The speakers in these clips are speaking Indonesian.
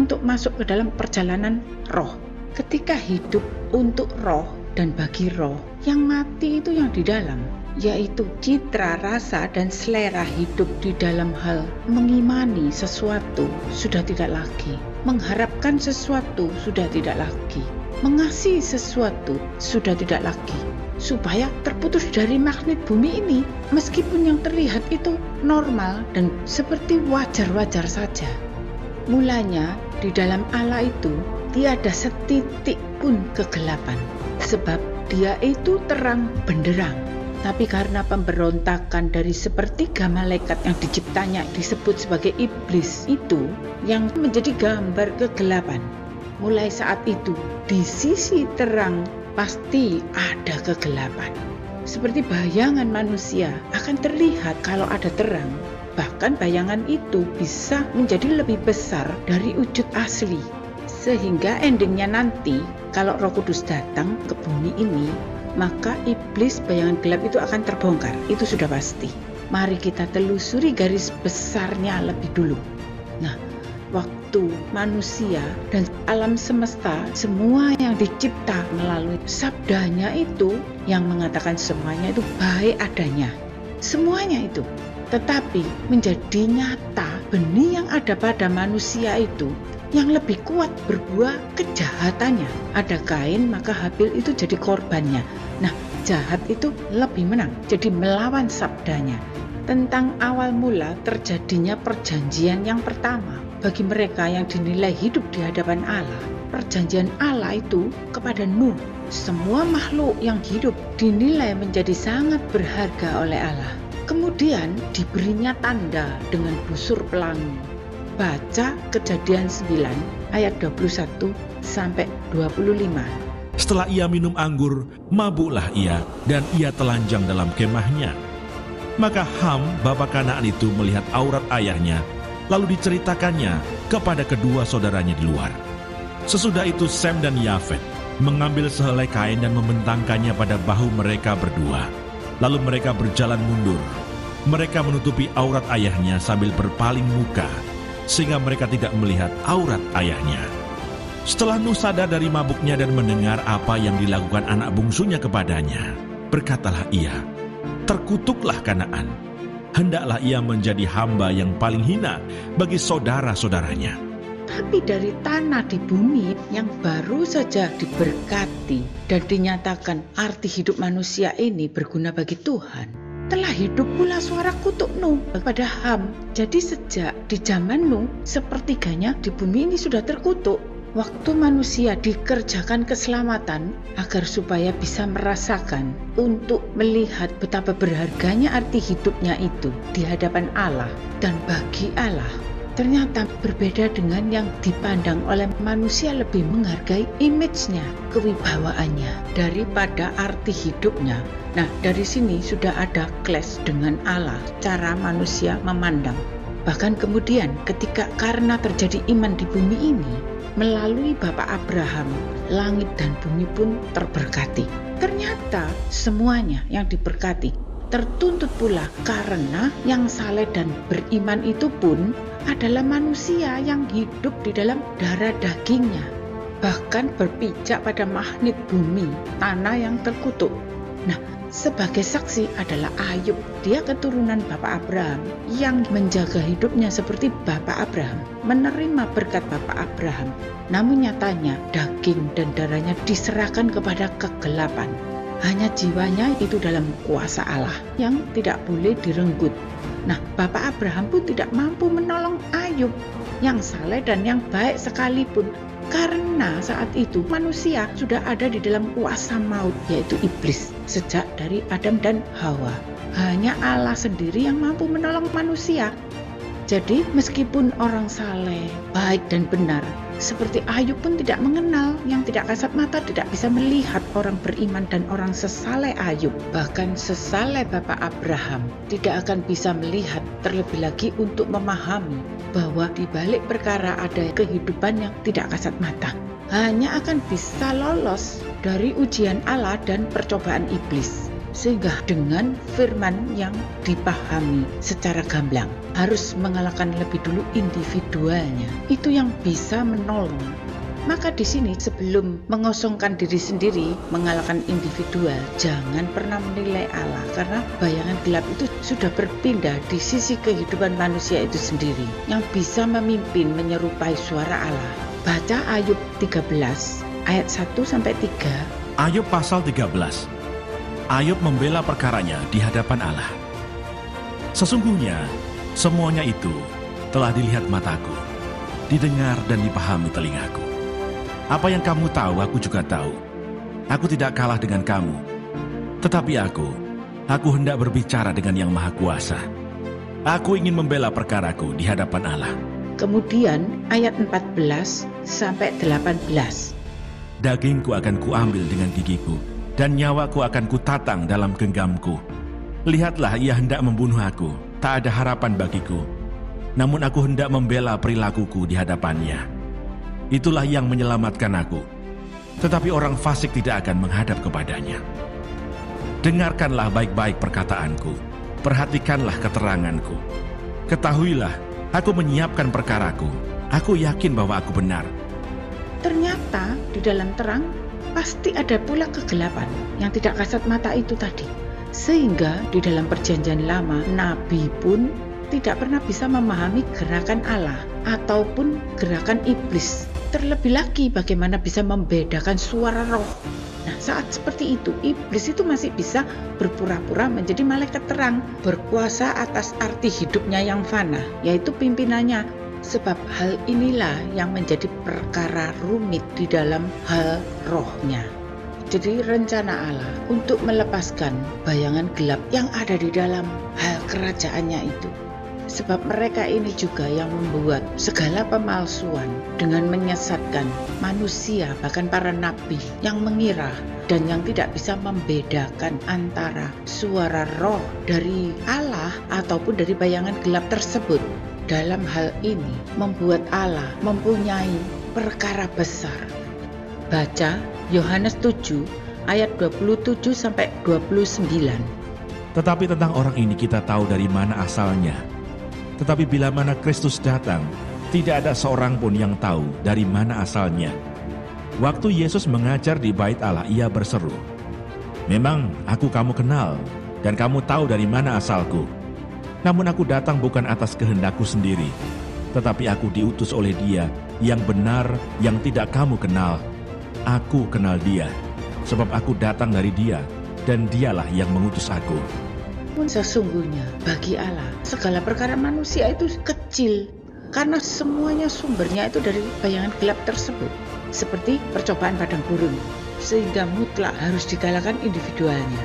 untuk masuk ke dalam perjalanan roh. Ketika hidup untuk roh dan bagi roh, yang mati itu yang di dalam, yaitu citra, rasa, dan selera hidup di dalam hal mengimani sesuatu sudah tidak lagi, mengharapkan sesuatu sudah tidak lagi, mengasihi sesuatu sudah tidak lagi, supaya terputus dari magnet bumi ini, meskipun yang terlihat itu normal dan seperti wajar-wajar saja. Mulanya di dalam Allah itu tiada setitik pun kegelapan, sebab Dia itu terang benderang. Tapi karena pemberontakan dari sepertiga malaikat yang diciptanya disebut sebagai iblis itu yang menjadi gambar kegelapan, mulai saat itu di sisi terang pasti ada kegelapan. Seperti bayangan manusia akan terlihat kalau ada terang, bahkan bayangan itu bisa menjadi lebih besar dari wujud asli. Sehingga endingnya nanti kalau Roh Kudus datang ke bumi ini, maka iblis bayangan gelap itu akan terbongkar. Itu sudah pasti. Mari kita telusuri garis besarnya lebih dulu. Nah, waktu manusia dan alam semesta, semua yang dicipta melalui sabdanya itu yang mengatakan semuanya itu baik adanya. Semuanya itu. Tetapi menjadi nyata benih yang ada pada manusia itu yang lebih kuat berbuah kejahatannya. Ada Kain, maka Habil itu jadi korbannya. Nah, jahat itu lebih menang, jadi melawan sabdanya. Tentang awal mula terjadinya perjanjian yang pertama bagi mereka yang dinilai hidup di hadapan Allah. Perjanjian Allah itu kepada Nuh. Semua makhluk yang hidup dinilai menjadi sangat berharga oleh Allah. Kemudian diberinya tanda dengan busur pelangi. Baca Kejadian 9 ayat 21 sampai 25. Setelah ia minum anggur, mabuklah ia, dan ia telanjang dalam kemahnya. Maka Ham, bapa Kanaan itu melihat aurat ayahnya, lalu diceritakannya kepada kedua saudaranya di luar. Sesudah itu Sem dan Yafet mengambil sehelai kain dan membentangkannya pada bahu mereka berdua. Lalu mereka berjalan mundur. Mereka menutupi aurat ayahnya sambil berpaling muka, sehingga mereka tidak melihat aurat ayahnya. Setelah Nuh sadar dari mabuknya dan mendengar apa yang dilakukan anak bungsunya kepadanya, berkatalah ia, "Terkutuklah Kanaan. Hendaklah ia menjadi hamba yang paling hina bagi saudara-saudaranya." Tapi dari tanah di bumi yang baru saja diberkati dan dinyatakan arti hidup manusia ini berguna bagi Tuhan, telah hidup pula suara kutuk Nuh kepada Ham. Jadi sejak di zaman Nuh, sepertiganya di bumi ini sudah terkutuk. Waktu manusia dikerjakan keselamatan agar supaya bisa merasakan untuk melihat betapa berharganya arti hidupnya itu di hadapan Allah dan bagi Allah. Ternyata berbeda dengan yang dipandang oleh manusia, lebih menghargai image-nya, kewibawaannya daripada arti hidupnya. Nah, dari sini sudah ada clash dengan Allah, cara manusia memandang. Bahkan kemudian ketika karena terjadi iman di bumi ini, melalui Bapak Abraham, langit dan bumi pun terberkati. Ternyata semuanya yang diberkati tertuntut pula karena yang saleh dan beriman itu pun adalah manusia yang hidup di dalam darah dagingnya, bahkan berpijak pada magnet bumi, tanah yang terkutuk. Nah, sebagai saksi adalah Ayub. Dia keturunan Bapak Abraham yang menjaga hidupnya seperti Bapak Abraham, menerima berkat Bapak Abraham. Namun nyatanya daging dan darahnya diserahkan kepada kegelapan. Hanya jiwanya itu dalam kuasa Allah yang tidak boleh direnggut. Nah, Bapak Abraham pun tidak mampu menolong Ayub yang saleh dan yang baik sekalipun, karena saat itu manusia sudah ada di dalam kuasa maut, yaitu iblis, sejak dari Adam dan Hawa. Hanya Allah sendiri yang mampu menolong manusia. Jadi meskipun orang saleh, baik dan benar, seperti Ayub pun tidak mengenal, yang tidak kasat mata tidak bisa melihat orang beriman dan orang sesaleh Ayub. Bahkan sesaleh Bapak Abraham tidak akan bisa melihat, terlebih lagi untuk memahami bahwa di balik perkara ada kehidupan yang tidak kasat mata. Hanya akan bisa lolos dari ujian Allah dan percobaan iblis. Sehingga dengan firman yang dipahami secara gamblang, harus mengalahkan lebih dulu individualnya. Itu yang bisa menolong. Maka di sini sebelum mengosongkan diri sendiri, mengalahkan individual, jangan pernah menilai Allah, karena bayangan gelap itu sudah berpindah di sisi kehidupan manusia itu sendiri yang bisa memimpin menyerupai suara Allah. Baca Ayub 13 ayat 1-3. Ayub pasal 13. Ayub membela perkaranya di hadapan Allah. Sesungguhnya semuanya itu telah dilihat mataku, didengar dan dipahami telingaku. Apa yang kamu tahu, aku juga tahu. Aku tidak kalah dengan kamu. Tetapi aku hendak berbicara dengan Yang Maha Kuasa. Aku ingin membela perkaraku di hadapan Allah. Kemudian ayat 14-18. Dagingku akan kuambil dengan gigiku, dan nyawaku akan kutatang dalam genggamku. Lihatlah, ia hendak membunuh aku, tak ada harapan bagiku. Namun aku hendak membela perilakuku di hadapannya. Itulah yang menyelamatkan aku. Tetapi orang fasik tidak akan menghadap kepadanya. Dengarkanlah baik-baik perkataanku, perhatikanlah keteranganku. Ketahuilah, aku menyiapkan perkaraku. Aku yakin bahwa aku benar. Ternyata di dalam terang pasti ada pula kegelapan yang tidak kasat mata itu tadi. Sehingga di dalam perjanjian lama, Nabi pun tidak pernah bisa memahami gerakan Allah ataupun gerakan iblis. Terlebih lagi bagaimana bisa membedakan suara roh. Nah, saat seperti itu, iblis itu masih bisa berpura-pura menjadi malaikat terang, berkuasa atas arti hidupnya yang fana, yaitu pimpinannya. Sebab hal inilah yang menjadi perkara rumit di dalam hal rohnya. Jadi rencana Allah untuk melepaskan bayangan gelap yang ada di dalam hal kerajaannya itu. Sebab mereka ini juga yang membuat segala pemalsuan dengan menyesatkan manusia, bahkan para nabi yang mengira dan yang tidak bisa membedakan antara suara roh dari Allah ataupun dari bayangan gelap tersebut. Dalam hal ini membuat Allah mempunyai perkara besar. Baca Yohanes 7 ayat 27-29. Tetapi tentang orang ini kita tahu dari mana asalnya. Tetapi bila mana Kristus datang, tidak ada seorang pun yang tahu dari mana asalnya. Waktu Yesus mengajar di bait Allah, ia berseru, "Memang aku kamu kenal, dan kamu tahu dari mana asalku. Namun aku datang bukan atas kehendakku sendiri, tetapi aku diutus oleh Dia yang benar, yang tidak kamu kenal. Aku kenal Dia, sebab aku datang dari Dia, dan Dialah yang mengutus aku." Sesungguhnya bagi Allah segala perkara manusia itu kecil, karena semuanya sumbernya itu dari bayangan gelap tersebut, seperti percobaan padang gurun, sehingga mutlak harus digalakkan individualnya.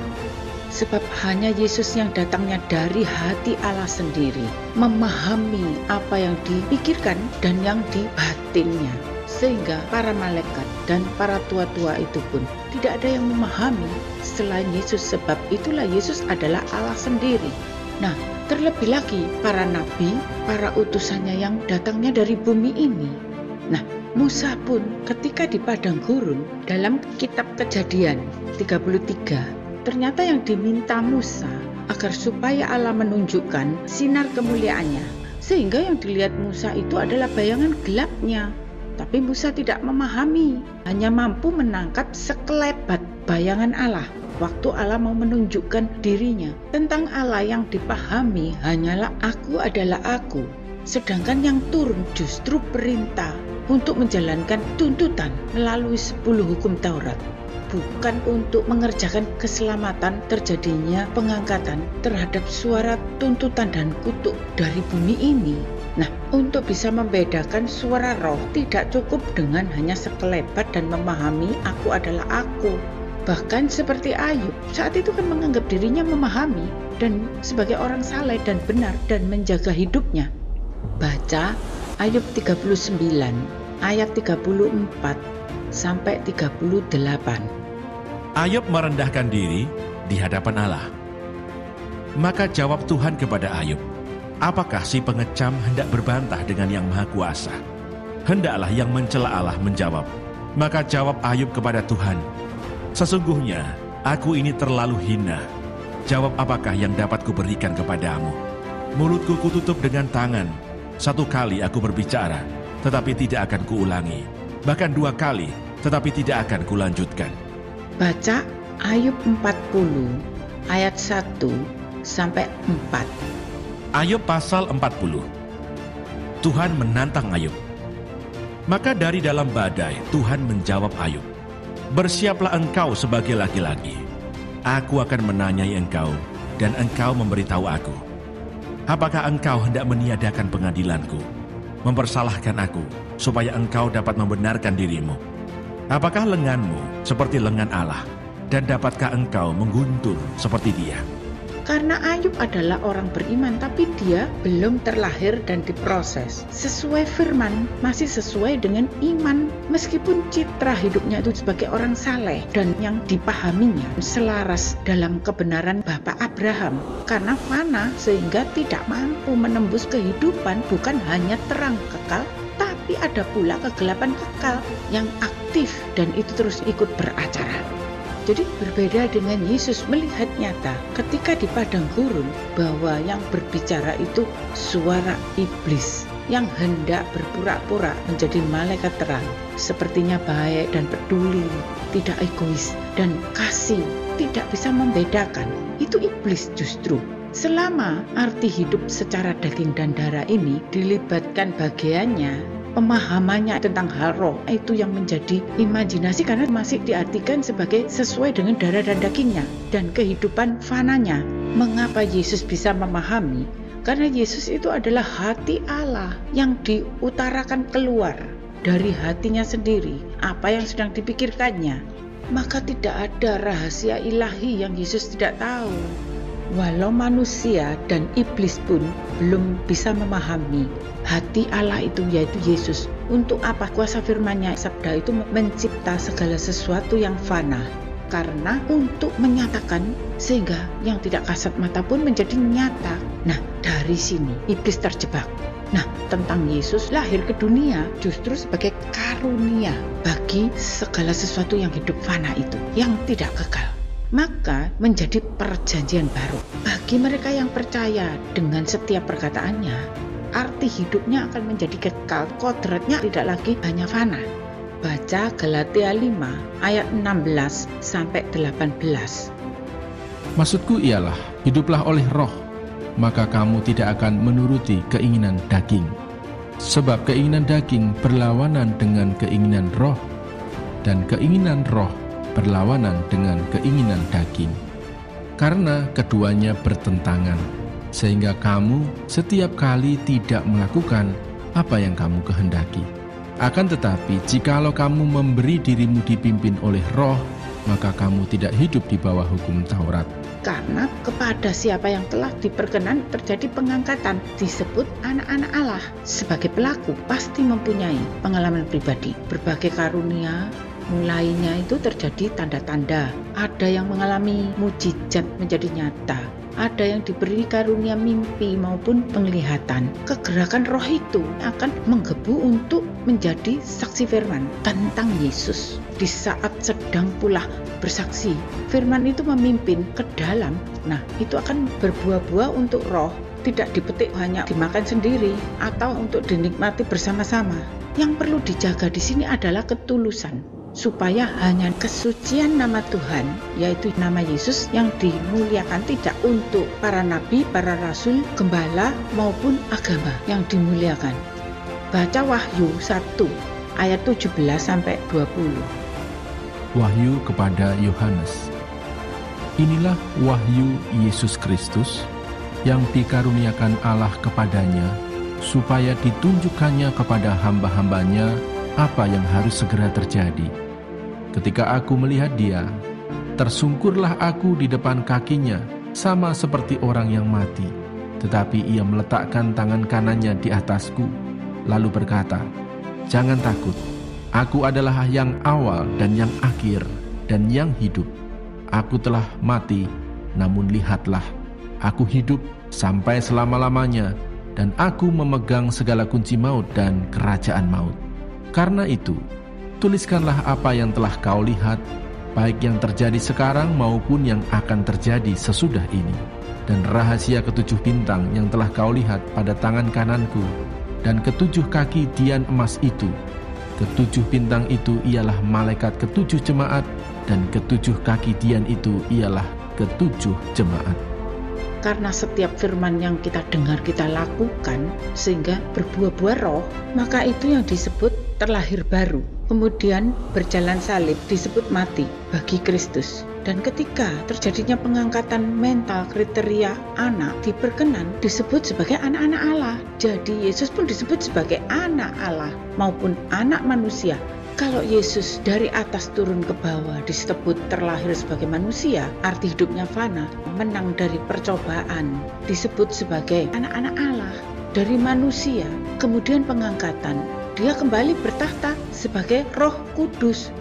Sebab hanya Yesus yang datangnya dari hati Allah sendiri, memahami apa yang dipikirkan dan yang di batinnya. Sehingga para malaikat dan para tua-tua itu pun tidak ada yang memahami selain Yesus, sebab itulah Yesus adalah Allah sendiri. Nah, terlebih lagi para nabi, para utusannya yang datangnya dari bumi ini. Nah, Musa pun ketika di padang gurun dalam kitab Kejadian 33, ternyata yang diminta Musa agar supaya Allah menunjukkan sinar kemuliaannya, sehingga yang dilihat Musa itu adalah bayangan gelapnya. Tapi Musa tidak memahami, hanya mampu menangkap sekelebat bayangan Allah. Waktu Allah mau menunjukkan dirinya, tentang Allah yang dipahami hanyalah aku adalah aku. Sedangkan yang turun justru perintah untuk menjalankan tuntutan melalui 10 hukum Taurat. Bukan untuk mengerjakan keselamatan terjadinya pengangkatan terhadap suara tuntutan dan kutuk dari bumi ini. Nah, untuk bisa membedakan suara roh tidak cukup dengan hanya sekelebat dan memahami aku adalah aku. Bahkan seperti Ayub, saat itu kan menganggap dirinya memahami dan sebagai orang saleh dan benar dan menjaga hidupnya. Baca Ayub 39 ayat 34-38. Ayub merendahkan diri di hadapan Allah. Maka jawab Tuhan kepada Ayub, "Apakah si pengecam hendak berbantah dengan Yang Maha Kuasa? Hendaklah yang mencela Allah menjawab." Maka jawab Ayub kepada Tuhan, "Sesungguhnya Aku ini terlalu hina. Jawab apakah yang dapat kuberikan kepadamu? Mulutku kututup dengan tangan. 1 kali aku berbicara, tetapi tidak akan kuulangi. Bahkan 2 kali, tetapi tidak akan kulanjutkan. Baca Ayub 40 ayat 1-4. Ayub pasal 40. Tuhan menantang Ayub. Maka dari dalam badai Tuhan menjawab Ayub, "Bersiaplah engkau sebagai laki-laki. Aku akan menanyai engkau, dan engkau memberitahu aku. Apakah engkau hendak meniadakan pengadilanku, mempersalahkan aku, supaya engkau dapat membenarkan dirimu? Apakah lenganmu seperti lengan Allah, dan dapatkah engkau mengguntur seperti Dia?" Karena Ayub adalah orang beriman, tapi dia belum terlahir dan diproses. Sesuai firman, masih sesuai dengan iman. Meskipun citra hidupnya itu sebagai orang saleh dan yang dipahaminya selaras dalam kebenaran Bapak Abraham. Karena fana sehingga tidak mampu menembus kehidupan, bukan hanya terang kekal, tapi ada pula kegelapan kekal yang aktif dan itu terus ikut beracara. Jadi berbeda dengan Yesus melihat nyata ketika di padang gurun bahwa yang berbicara itu suara iblis yang hendak berpura-pura menjadi malaikat terang. Sepertinya baik dan peduli, tidak egois dan kasih, tidak bisa membedakan. Itu iblis justru. Selama arti hidup secara daging dan darah ini dilibatkan bagiannya, pemahamannya tentang hal roh, itu yang menjadi imajinasi karena masih diartikan sebagai sesuai dengan darah dan dagingnya dan kehidupan fananya. Mengapa Yesus bisa memahami? Karena Yesus itu adalah hati Allah yang diutarakan keluar dari hatinya sendiri, apa yang sedang dipikirkannya. Maka tidak ada rahasia ilahi yang Yesus tidak tahu. Walau manusia dan iblis pun belum bisa memahami hati Allah itu, yaitu Yesus. Untuk apa? Kuasa firman-Nya, sabda itu mencipta segala sesuatu yang fana. Karena untuk menyatakan sehingga yang tidak kasat mata pun menjadi nyata. Nah, dari sini iblis terjebak. Nah, tentang Yesus lahir ke dunia justru sebagai karunia bagi segala sesuatu yang hidup fana itu, yang tidak kekal. Maka menjadi perjanjian baru bagi mereka yang percaya dengan setiap perkataannya. Arti hidupnya akan menjadi kekal, kodratnya tidak lagi hanya fana. Baca Galatia 5 ayat 16-18. Maksudku ialah, hiduplah oleh roh, maka kamu tidak akan menuruti keinginan daging. Sebab keinginan daging berlawanan dengan keinginan roh, dan keinginan roh berlawanan dengan keinginan daging. Karena keduanya bertentangan, sehingga kamu setiap kali tidak melakukan apa yang kamu kehendaki. Akan tetapi, jikalau kamu memberi dirimu dipimpin oleh roh, maka kamu tidak hidup di bawah hukum Taurat. Karena kepada siapa yang telah diperkenan terjadi pengangkatan, disebut anak-anak Allah. Sebagai pelaku pasti mempunyai pengalaman pribadi, berbagai karunia. Mulainya itu terjadi tanda-tanda. Ada yang mengalami mujizat menjadi nyata. Ada yang diberi karunia mimpi maupun penglihatan. Kegerakan roh itu akan menggebu untuk menjadi saksi firman tentang Yesus. Di saat sedang pula bersaksi, firman itu memimpin ke dalam. Nah, itu akan berbuah-buah untuk roh. Tidak dipetik hanya dimakan sendiri atau untuk dinikmati bersama-sama. Yang perlu dijaga di sini adalah ketulusan, supaya hanya kesucian nama Tuhan, yaitu nama Yesus yang dimuliakan, tidak untuk para nabi, para rasul, gembala, maupun agama yang dimuliakan. Baca Wahyu 1 ayat 17-20. Wahyu kepada Yohanes. Inilah wahyu Yesus Kristus yang dikaruniakan Allah kepadanya, supaya ditunjukkannya kepada hamba-hambanya apa yang harus segera terjadi. Ketika aku melihat dia, tersungkurlah aku di depan kakinya, sama seperti orang yang mati. Tetapi ia meletakkan tangan kanannya di atasku, lalu berkata, "Jangan takut, aku adalah yang awal dan yang akhir dan yang hidup. Aku telah mati, namun lihatlah, aku hidup sampai selama-lamanya, dan aku memegang segala kunci maut dan kerajaan maut. Karena itu, tuliskanlah apa yang telah kau lihat, baik yang terjadi sekarang maupun yang akan terjadi sesudah ini. Dan rahasia ketujuh bintang yang telah kau lihat pada tangan kananku, dan ketujuh kaki dian emas itu. Ketujuh bintang itu ialah malaikat ketujuh jemaat, dan ketujuh kaki dian itu ialah ketujuh jemaat. Karena setiap firman yang kita dengar kita lakukan sehingga berbuah-buah roh, maka itu yang disebut terlahir baru. Kemudian berjalan salib disebut mati bagi Kristus. Dan ketika terjadinya pengangkatan mental kriteria anak diperkenan disebut sebagai anak-anak Allah. Jadi Yesus pun disebut sebagai anak Allah maupun anak manusia. Kalau Yesus dari atas turun ke bawah disebut terlahir sebagai manusia, arti hidupnya fana, menang dari percobaan, disebut sebagai anak-anak Allah. Dari manusia, kemudian pengangkatan, dia kembali bertahta sebagai Roh Kudus.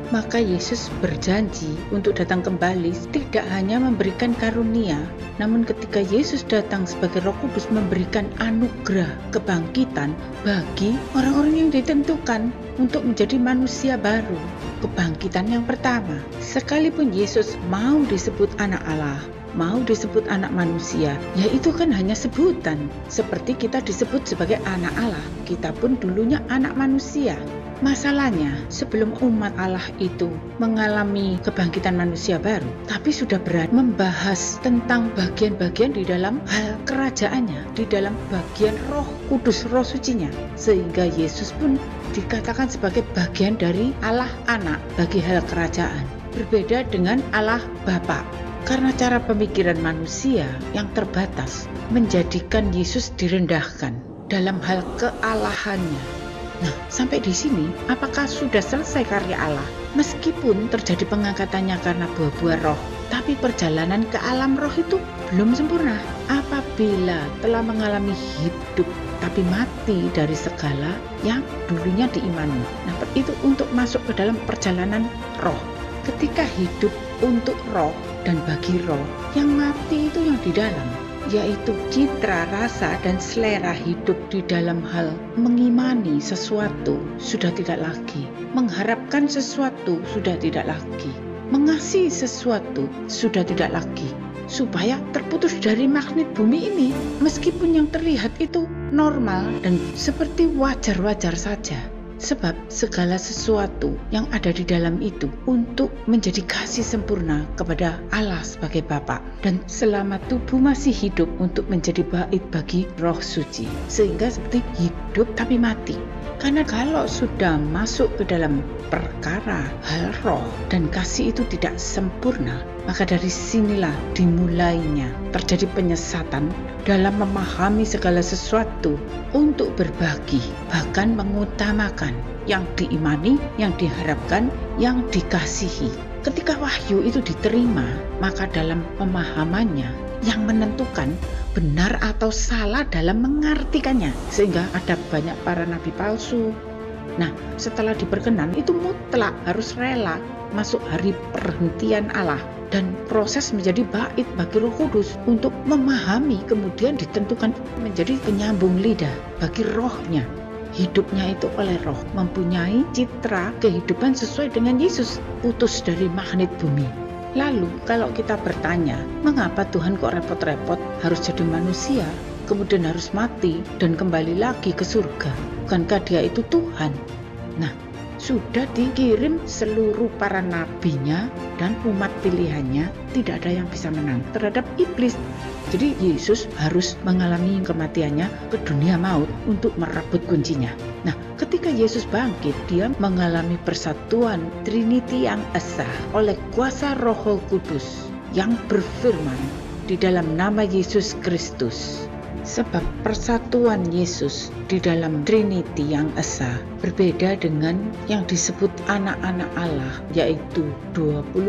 Maka Yesus berjanji untuk datang kembali tidak hanya memberikan karunia, namun ketika Yesus datang sebagai Roh Kudus memberikan anugerah kebangkitan bagi orang-orang yang ditentukan untuk menjadi manusia baru. Kebangkitan yang pertama, sekalipun Yesus mau disebut anak Allah, mau disebut anak manusia, yaitu kan hanya sebutan. Seperti kita disebut sebagai anak Allah, kita pun dulunya anak manusia. Masalahnya, sebelum umat Allah itu mengalami kebangkitan manusia baru, tapi sudah berani membahas tentang bagian-bagian di dalam hal kerajaannya, di dalam bagian Roh Kudus, Roh Sucinya, sehingga Yesus pun dikatakan sebagai bagian dari Allah Anak bagi hal kerajaan, berbeda dengan Allah Bapa. Karena cara pemikiran manusia yang terbatas menjadikan Yesus direndahkan dalam hal kealahannya. Nah, sampai di sini, apakah sudah selesai karya Allah? Meskipun terjadi pengangkatannya karena buah-buah roh, tapi perjalanan ke alam roh itu belum sempurna. Apabila telah mengalami hidup, tapi mati dari segala yang dulunya diimani. Nah, itu untuk masuk ke dalam perjalanan roh. Ketika hidup untuk roh dan bagi roh, yang mati itu yang di dalam, yaitu citra, rasa, dan selera hidup di dalam hal mengimani sesuatu sudah tidak lagi, mengharapkan sesuatu sudah tidak lagi, mengasihi sesuatu sudah tidak lagi, supaya terputus dari magnet bumi ini, meskipun yang terlihat itu normal dan seperti wajar-wajar saja. Sebab segala sesuatu yang ada di dalam itu untuk menjadi kasih sempurna kepada Allah sebagai Bapa, dan selama tubuh masih hidup untuk menjadi bait bagi Roh Suci, sehingga seperti hidup tapi mati. Karena kalau sudah masuk ke dalam perkara hal roh dan kasih itu tidak sempurna, maka dari sinilah dimulainya terjadi penyesatan dalam memahami segala sesuatu untuk berbagi, bahkan mengutamakan yang diimani, yang diharapkan, yang dikasihi. Ketika wahyu itu diterima, maka dalam pemahamannya yang menentukan benar atau salah dalam mengartikannya, sehingga ada banyak para nabi palsu. Nah, setelah diperkenan itu mutlak harus rela masuk hari perhentian Allah dan proses menjadi bait bagi Roh Kudus untuk memahami, kemudian ditentukan menjadi penyambung lidah bagi rohnya. Hidupnya itu oleh roh, mempunyai citra kehidupan sesuai dengan Yesus, putus dari magnet bumi. Lalu kalau kita bertanya, mengapa Tuhan kok repot-repot harus jadi manusia, kemudian harus mati dan kembali lagi ke surga? Bukankah dia itu Tuhan? Nah, sudah dikirim seluruh para nabinya dan umat pilihannya, tidak ada yang bisa menang terhadap iblis. Jadi Yesus harus mengalami kematiannya ke dunia maut untuk merebut kuncinya. Nah, ketika Yesus bangkit, dia mengalami persatuan Trinity yang esa oleh kuasa Roh Kudus yang berfirman di dalam nama Yesus Kristus. Sebab persatuan Yesus di dalam Trinity yang esa berbeda dengan yang disebut anak-anak Allah, yaitu 24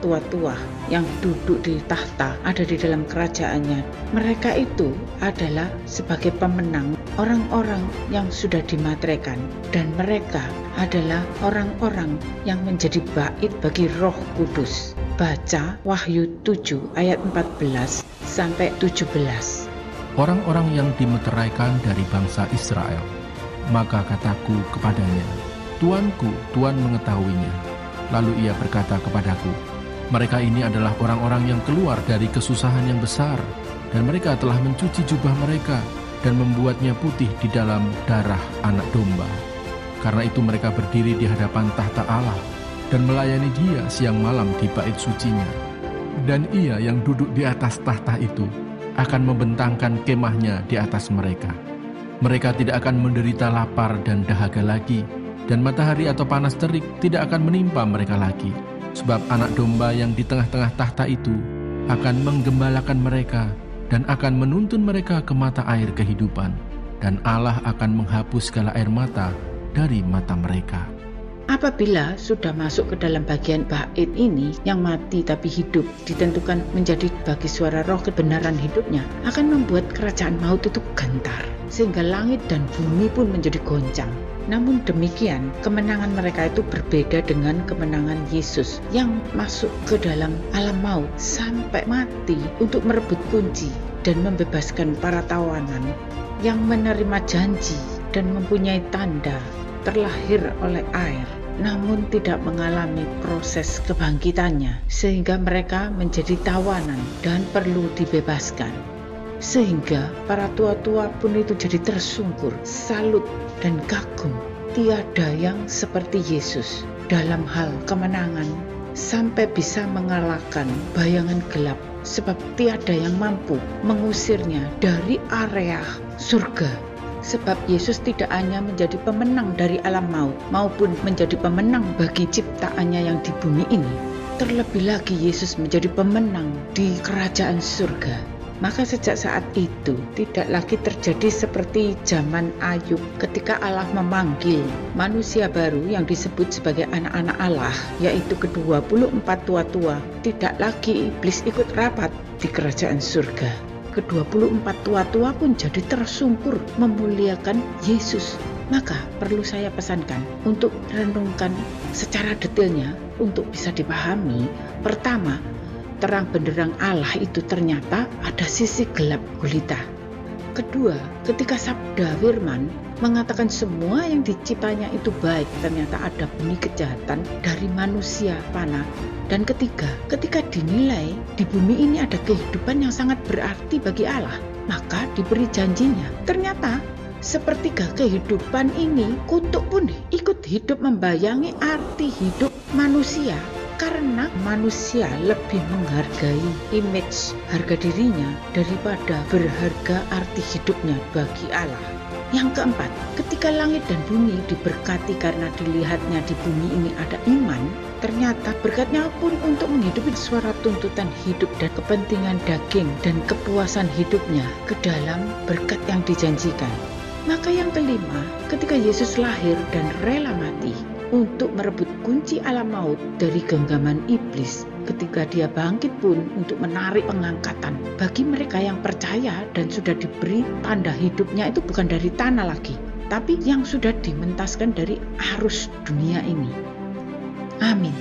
tua-tua yang duduk di tahta ada di dalam kerajaannya. Mereka itu adalah sebagai pemenang orang-orang yang sudah dimateraikan, dan mereka adalah orang-orang yang menjadi bait bagi Roh Kudus. Baca Wahyu 7 ayat 14 sampai 17. Orang-orang yang dimeteraikan dari bangsa Israel. Maka kataku kepadanya, Tuanku, Tuhan mengetahuinya. Lalu ia berkata kepadaku, mereka ini adalah orang-orang yang keluar dari kesusahan yang besar, dan mereka telah mencuci jubah mereka dan membuatnya putih di dalam darah anak domba. Karena itu mereka berdiri di hadapan tahta Allah dan melayani Dia siang malam di bait sucinya. Dan Ia yang duduk di atas tahta itu akan membentangkan kemahnya di atas mereka. Mereka tidak akan menderita lapar dan dahaga lagi, dan matahari atau panas terik tidak akan menimpa mereka lagi. Sebab anak domba yang di tengah-tengah tahta itu akan menggembalakan mereka dan akan menuntun mereka ke mata air kehidupan, dan Allah akan menghapus segala air mata dari mata mereka. Apabila sudah masuk ke dalam bagian bait ini, yang mati tapi hidup ditentukan menjadi bagi suara roh kebenaran hidupnya, akan membuat kerajaan maut itu gentar, sehingga langit dan bumi pun menjadi goncang. Namun demikian, kemenangan mereka itu berbeda dengan kemenangan Yesus yang masuk ke dalam alam maut sampai mati untuk merebut kunci dan membebaskan para tawanan yang menerima janji dan mempunyai tanda terlahir oleh air, namun tidak mengalami proses kebangkitannya, sehingga mereka menjadi tawanan dan perlu dibebaskan. Sehingga para tua-tua pun itu jadi tersungkur, salut dan kagum. Tiada yang seperti Yesus dalam hal kemenangan sampai bisa mengalahkan bayangan gelap, sebab tiada yang mampu mengusirnya dari area surga. Sebab Yesus tidak hanya menjadi pemenang dari alam maut, maupun menjadi pemenang bagi ciptaannya yang di bumi ini. Terlebih lagi Yesus menjadi pemenang di kerajaan surga. Maka sejak saat itu tidak lagi terjadi seperti zaman Ayub ketika Allah memanggil manusia baru yang disebut sebagai anak-anak Allah, yaitu ke-24 tua-tua. Tidak lagi iblis ikut rapat di kerajaan surga. Ke-24 tua-tua pun jadi tersungkur memuliakan Yesus. Maka perlu saya pesankan untuk renungkan secara detailnya untuk bisa dipahami. Pertama, terang benderang Allah itu ternyata ada sisi gelap gulita. Kedua, ketika sabda firman mengatakan semua yang diciptanya itu baik, ternyata ada benih kejahatan dari manusia panah. Dan ketiga, ketika dinilai di bumi ini ada kehidupan yang sangat berarti bagi Allah, maka diberi janjinya. Ternyata sepertiga kehidupan ini kutuk pun ikut hidup membayangi arti hidup manusia. Karena manusia lebih menghargai image harga dirinya daripada berharga arti hidupnya bagi Allah. Yang keempat, ketika langit dan bumi diberkati karena dilihatnya di bumi ini ada iman, ternyata berkatnya pun untuk menghidupi suara tuntutan hidup dan kepentingan daging dan kepuasan hidupnya ke dalam berkat yang dijanjikan. Maka yang kelima, ketika Yesus lahir dan rela mati untuk merebut kunci alam maut dari genggaman iblis, ketika Dia bangkit pun untuk menarik pengangkatan bagi mereka yang percaya dan sudah diberi tanda hidupnya itu bukan dari tanah lagi, tapi yang sudah dimentaskan dari arus dunia ini. Amin.